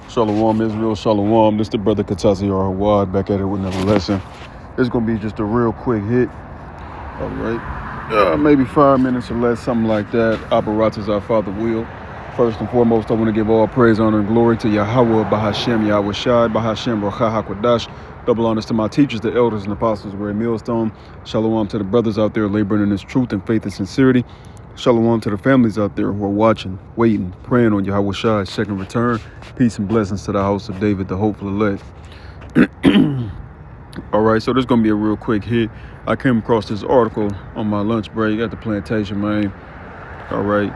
Shalom Israel, Shalom. This is the brother Katazi Hawad back at it with another lesson. It's going to be just a real quick hit. All right. Maybe 5 minutes or less, something like that. Apparatus our Father will. First and foremost, I want to give all praise, honor, and glory to Yahweh, Bahashem, Yahweh Shai, Bahashem, Rocha HaKodash. Double honors to my teachers, the elders, and apostles, Ray Millstone. Shalom to the brothers out there laboring in this truth and faith and sincerity. Shalom to the families out there who are watching, waiting, praying on Yahweh Shai's second return. Peace and blessings to the house of David, the hopeful elect. All right, so this is going to be a real quick hit. I came across this article on my lunch break at the plantation, man. All right,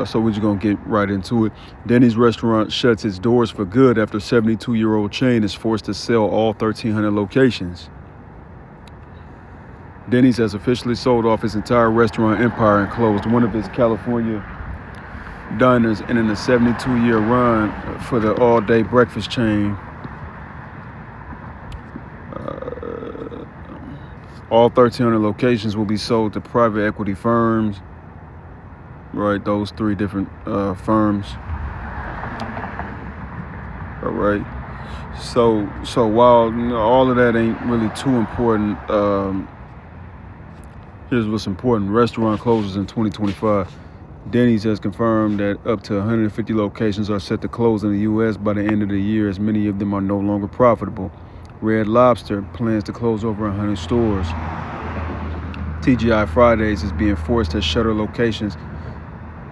so we're just going to get right into it. Denny's restaurant shuts its doors for good after 72-year-old chain is forced to sell all 1,300 locations. Denny's has officially sold off its entire restaurant empire and closed one of its California diners in a 72-year run for the all-day breakfast chain. All 1,300 locations will be sold to private equity firms. Right, those three different firms. All right. So while all of that ain't really too important, here's what's important. Restaurant closes in 2025. Denny's has confirmed that up to 150 locations are set to close in the U.S. by the end of the year, as many of them are no longer profitable. Red Lobster plans to close over 100 stores. TGI Fridays is being forced to shutter locations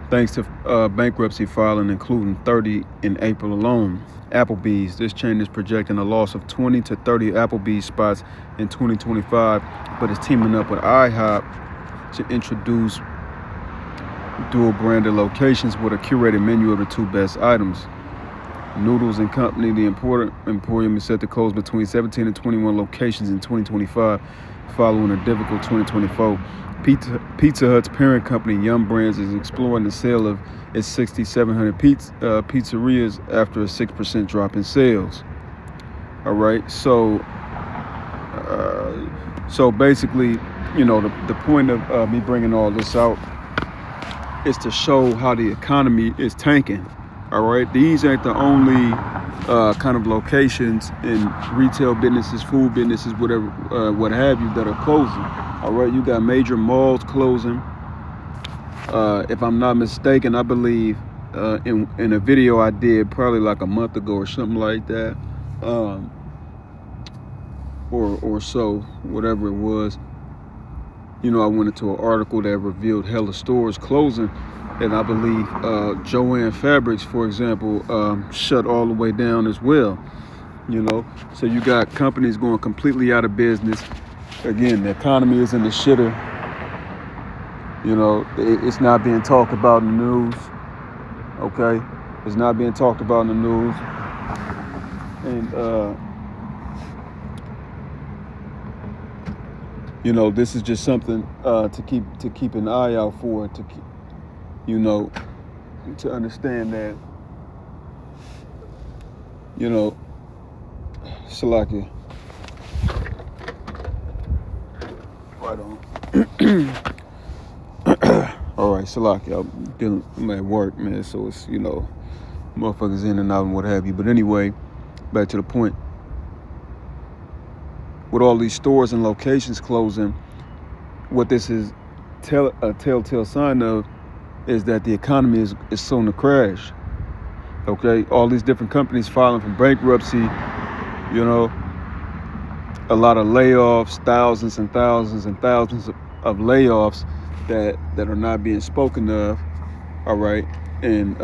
thanks to bankruptcy filing, including 30 in April alone. Applebee's, this chain is projecting a loss of 20 to 30 Applebee's spots in 2025, but is teaming up with IHOP to introduce dual-branded locations with a curated menu of the two best items. Noodles and Company, the Emporium, is set to close between 17 and 21 locations in 2025, following a difficult 2024. Pizza Hut's parent company, Yum Brands, is exploring the sale of its 6,700 pizzerias after a 6% drop in sales. All right, so basically, the point of me bringing all this out is to show how the economy is tanking. All right, these ain't the only kind of locations in retail businesses, food businesses, whatever, what have you, that are closing. All right, you got major malls closing. If I'm not mistaken, I believe in a video I did probably like a month ago or something like that, or so, whatever it was. I went into an article that revealed hella stores closing. And I believe Joanne Fabrics, for example, shut all the way down as well. So you got companies going completely out of business. Again, the economy is in the shitter. It's not being talked about in the news. Okay, it's not being talked about in the news. And this is just something to keep an eye out for. To understand that, Salakia. Right on. All right, Salakia. I'm at work, man, so it's, motherfuckers in and out and what have you. But anyway, back to the point. With all these stores and locations closing, what this is a telltale sign of is that the economy is soon to crash. Okay, all these different companies filing for bankruptcy, a lot of layoffs, thousands and thousands and thousands of layoffs that are not being spoken of. All right, and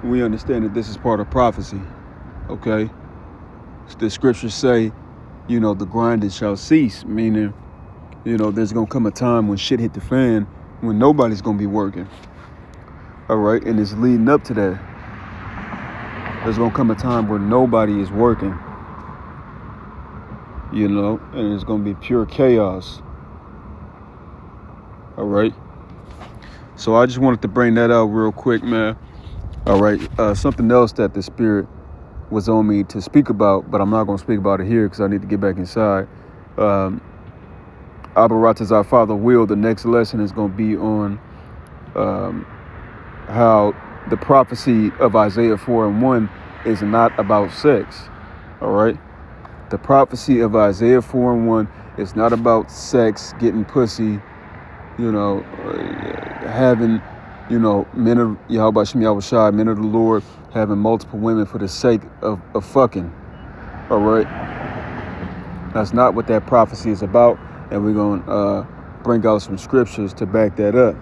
we understand that this is part of prophecy. Okay, the scriptures say, the grinding shall cease, meaning, there's going to come a time when shit hit the fan, when nobody's going to be working. All right, and it's leading up to that. There's going to come a time where nobody is working, and it's going to be pure chaos. All right. So I just wanted to bring that out real quick, man. All right. Something else that the Spirit was on me to speak about, but I'm not going to speak about it here because I need to get back inside. Abarat our Father will, the next lesson is going to be on how the prophecy of Isaiah 4:1 is not about sex. All right. The prophecy of Isaiah 4:1 is not about sex, getting pussy, having, men of Yahweh Shem Yahushai, men of the Lord, having multiple women for the sake of fucking. All right. That's not what that prophecy is about. And we're going to bring out some scriptures to back that up.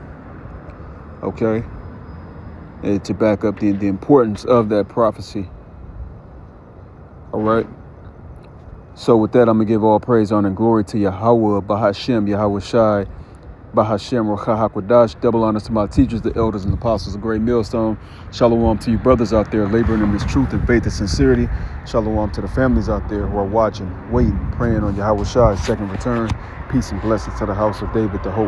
Okay. And to back up the importance of that prophecy. All right. So with that, I'm going to give all praise, honor, and glory to Yahweh, Bahashem, Yahweh Shai, Bahashem, Rocha HaKodash. Double honors to my teachers, the elders, and apostles, a great millstone. Shalom to you brothers out there laboring in this truth and faith and sincerity. Shalom to the families out there who are watching, waiting, praying on Yahweh Shai's second return. Peace and blessings to the house of David, the hope.